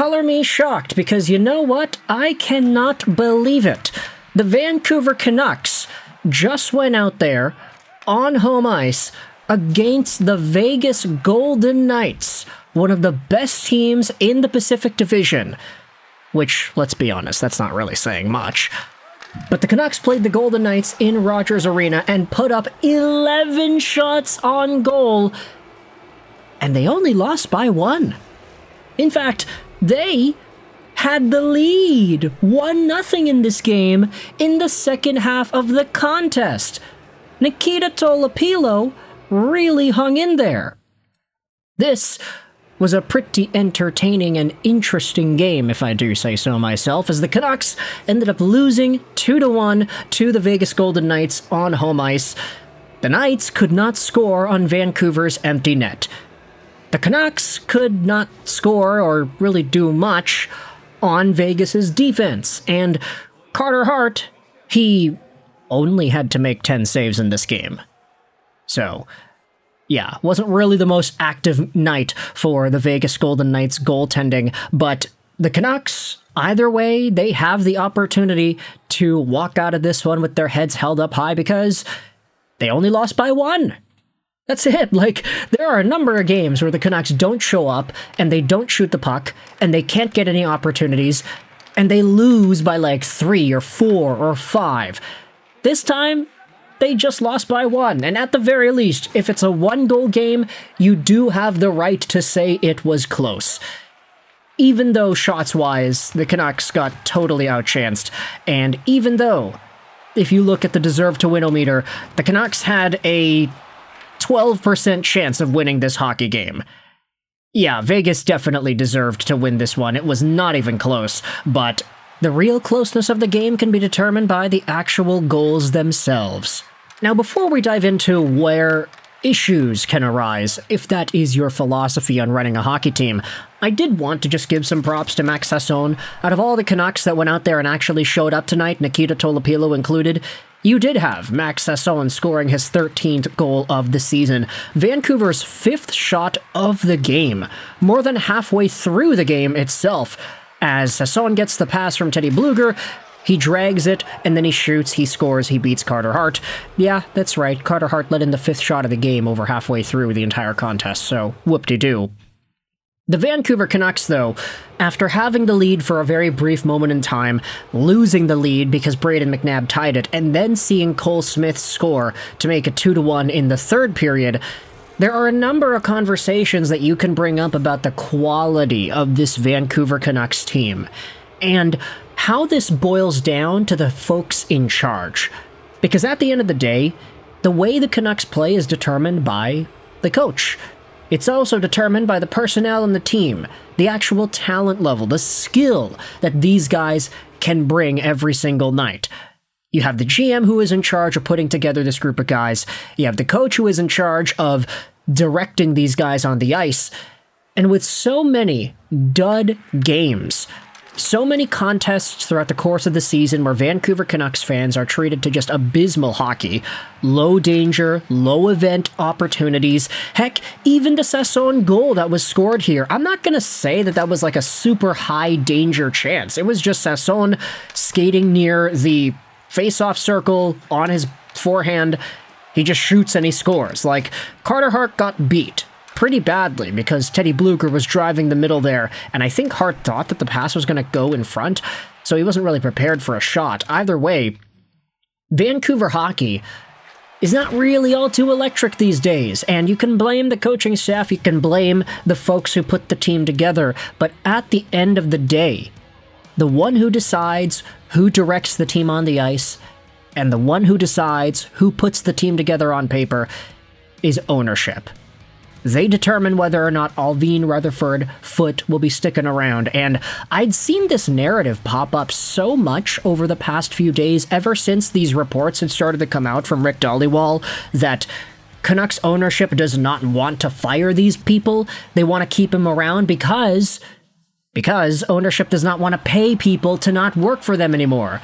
color me shocked, because you know what? I cannot believe it. The Vancouver Canucks just went out there on home ice against the Vegas Golden Knights, one of the best teams in the Pacific Division. Which, let's be honest, that's not really saying much. But the Canucks played the Golden Knights in Rogers Arena and put up 11 shots on goal, and they only lost by 1. In fact, they had the lead 1-0 in this game in the second half of the contest. Nikita Tolopilo really hung in there. This was a pretty entertaining and interesting game, if I do say so myself, as the Canucks ended up losing 2-1 to the Vegas Golden Knights on home ice. The Knights could not score on Vancouver's empty net. The Canucks could not score or really do much on Vegas's defense, and Carter Hart, he only had to make 10 saves in this game. So, yeah, wasn't really the most active night for the Vegas Golden Knights goaltending, but the Canucks, either way, they have the opportunity to walk out of this one with their heads held up high because they only lost by 1. That's it. Like, there are a number of games where the Canucks don't show up, and they don't shoot the puck, and they can't get any opportunities, and they lose by like 3 or 4 or 5. This time, they just lost by 1, and at the very least, if it's a 1-goal game, you do have the right to say it was close. Even though shots-wise, the Canucks got totally outchanced, and even though, if you look at the deserve-to-win-o-meter, the Canucks had a 12% chance of winning this hockey game. Yeah, Vegas definitely deserved to win this one. It was not even close, but the real closeness of the game can be determined by the actual goals themselves. Now, before we dive into where issues can arise, if that is your philosophy on running a hockey team, I did want to just give some props to Max Sasson. Out of all the Canucks that went out there and actually showed up tonight, Nikita Tolopilo included, you did have Max Sasson scoring his 13th goal of the season, Vancouver's 5th shot of the game, more than halfway through the game itself. As Sasson gets the pass from Teddy Blueger, he drags it, and then he shoots, he scores, he beats Carter Hart. Yeah, that's right, Carter Hart let in the 5th shot of the game over halfway through the entire contest, so whoop-de-doo. The Vancouver Canucks, though, after having the lead for a very brief moment in time, losing the lead because Brayden McNabb tied it, and then seeing Cole Smith score to make it 2-1 in the third period, there are a number of conversations that you can bring up about the quality of this Vancouver Canucks team, and how this boils down to the folks in charge. Because at the end of the day, the way the Canucks play is determined by the coach. It's also determined by the personnel in the team, the actual talent level, the skill that these guys can bring every single night. You have the GM who is in charge of putting together this group of guys. You have the coach who is in charge of directing these guys on the ice. And with so many dud games, so many contests throughout the course of the season where Vancouver Canucks fans are treated to just abysmal hockey, low danger, low event opportunities, heck, even the Sasson goal that was scored here, I'm not going to say that that was like a super high danger chance. It was just Sasson skating near the face-off circle on his forehand. He just shoots and he scores. Like, Carter Hart got beat pretty badly because Teddy Blueger was driving the middle there, and I think Hart thought that the pass was going to go in front, so he wasn't really prepared for a shot. Either way, Vancouver hockey is not really all too electric these days, and you can blame the coaching staff, you can blame the folks who put the team together, but at the end of the day, the one who decides who directs the team on the ice, and the one who decides who puts the team together on paper, is ownership. They determine whether or not Allvin, Rutherford, Foote will be sticking around, and I'd seen this narrative pop up so much over the past few days, ever since these reports had started to come out from Rick Dhaliwal, that Canucks ownership does not want to fire these people. They want to keep them around because ownership does not want to pay people to not work for them anymore.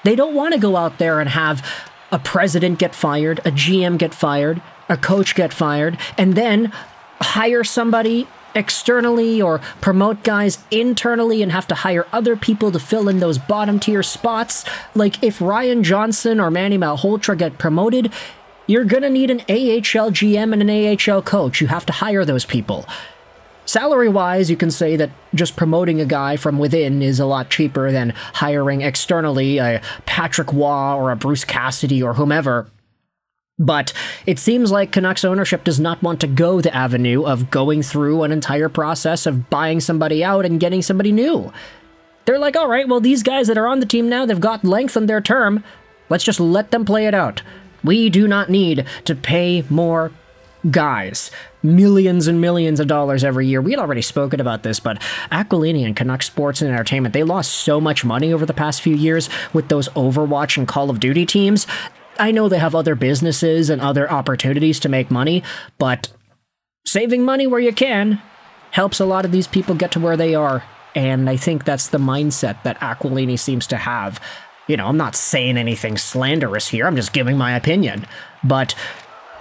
They don't want to go out there and have a president get fired, a GM get fired, a coach get fired, and then hire somebody externally or promote guys internally and have to hire other people to fill in those bottom tier spots. Like if Ryan Johnson or Manny Malhotra get promoted, you're gonna need an AHL GM and an AHL coach. You have to hire those people. Salary-wise, you can say that just promoting a guy from within is a lot cheaper than hiring externally a Patrick Waugh or a Bruce Cassidy or whomever. But it seems like Canucks ownership does not want to go the avenue of going through an entire process of buying somebody out and getting somebody new. They're like, all right, well, these guys that are on the team now, they've got length on their term. Let's just let them play it out. We do not need to pay more guys millions and millions of dollars every year. We had already spoken about this, but Aquilini and Canucks Sports and Entertainment, they lost so much money over the past few years with those Overwatch and Call of Duty teams. I know they have other businesses and other opportunities to make money, but saving money where you can helps a lot of these people get to where they are, and I think that's the mindset that Aquilini seems to have. You know, I'm not saying anything slanderous here, I'm just giving my opinion, but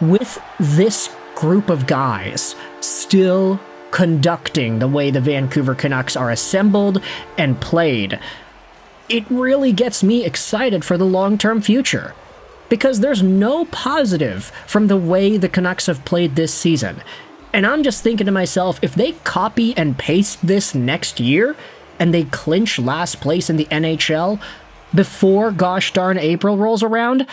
with this group of guys still conducting the way the Vancouver Canucks are assembled and played, it really gets me excited for the long-term future. Because there's no positive from the way the Canucks have played this season. And I'm just thinking to myself, if they copy and paste this next year, and they clinch last place in the NHL before gosh darn April rolls around,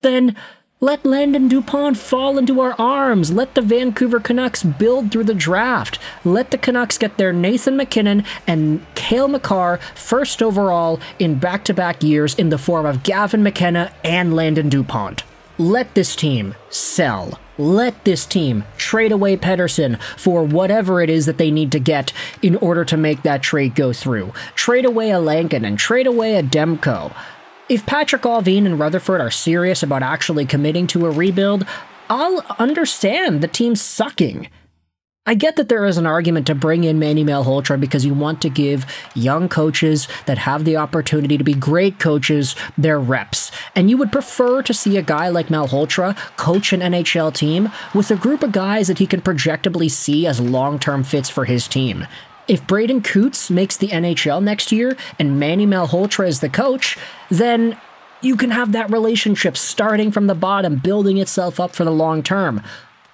then let Landon Dupont fall into our arms. Let the Vancouver Canucks build through the draft. Let the Canucks get their Nathan MacKinnon and Cale Makar first overall in back-to-back years in the form of Gavin McKenna and Landon Dupont. Let this team sell. Let this team trade away Pedersen for whatever it is that they need to get in order to make that trade go through. Trade away a Lankin and trade away a Demko. If Patrick Allvin and Rutherford are serious about actually committing to a rebuild, I'll understand the team sucking. I get that there is an argument to bring in Manny Malhotra because you want to give young coaches that have the opportunity to be great coaches their reps. And you would prefer to see a guy like Malhotra coach an NHL team with a group of guys that he can projectably see as long-term fits for his team. If Braden Coots makes the NHL next year and Manny Malhotra is the coach, then you can have that relationship starting from the bottom, building itself up for the long term.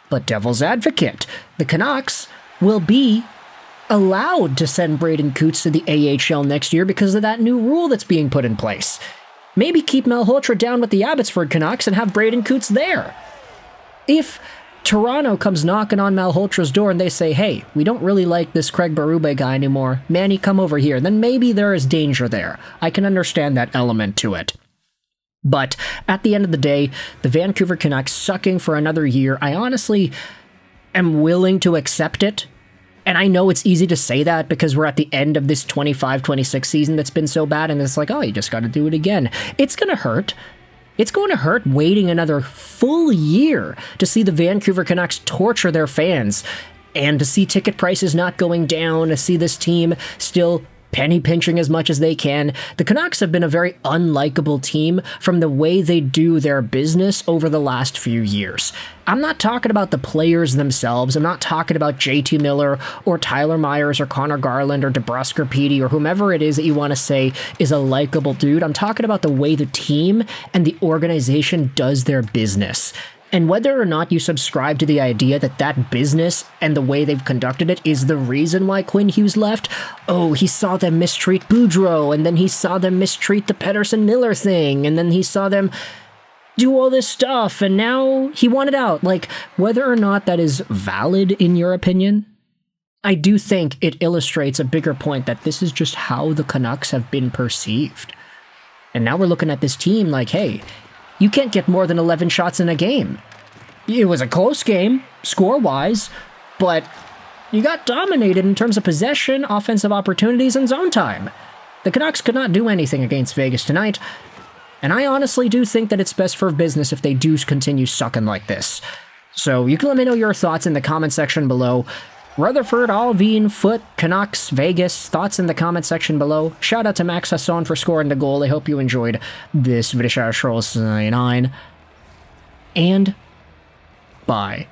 But devil's advocate, the Canucks will be allowed to send Braden Coots to the AHL next year because of that new rule that's being put in place. Maybe keep Malhotra down with the Abbotsford Canucks and have Braden Coots there. If Toronto comes knocking on Malhotra's door and they say, hey, we don't really like this Craig Berube guy anymore, Manny, come over here, then maybe there is danger there. I can understand that element to it. But at the end of the day, the Vancouver Canucks sucking for another year, I honestly am willing to accept it. And I know it's easy to say that because we're at the end of this 25-26 season that's been so bad, and it's like, oh, you just got to do it again. It's going to hurt. It's going to hurt waiting another full year to see the Vancouver Canucks torture their fans and to see ticket prices not going down, to see this team still penny pinching as much as they can. The Canucks have been a very unlikable team from the way they do their business over the last few years. I'm not talking about the players themselves. I'm not talking about JT Miller or Tyler Myers or Connor Garland or DeBrusk or Petey or whomever it is that you want to say is a likable dude. I'm talking about the way the team and the organization does their business. And whether or not you subscribe to the idea that that business and the way they've conducted it is the reason why Quinn Hughes left, oh, he saw them mistreat Boudreau, and then he saw them mistreat the Pedersen-Miller thing, and then he saw them do all this stuff, and now he wanted out. Like, whether or not that is valid in your opinion, I do think it illustrates a bigger point that this is just how the Canucks have been perceived. And now we're looking at this team like, hey, you can't get more than 11 shots in a game. It was a close game, score-wise, but you got dominated in terms of possession, offensive opportunities, and zone time. The Canucks could not do anything against Vegas tonight, and I honestly do think that it's best for business if they do continue sucking like this. So you can let me know your thoughts in the comment section below. Rutherford, Allvin, Foote, Canucks, Vegas, thoughts in the comment section below. Shout out to Max Sasson for scoring the goal. I hope you enjoyed this video. And bye.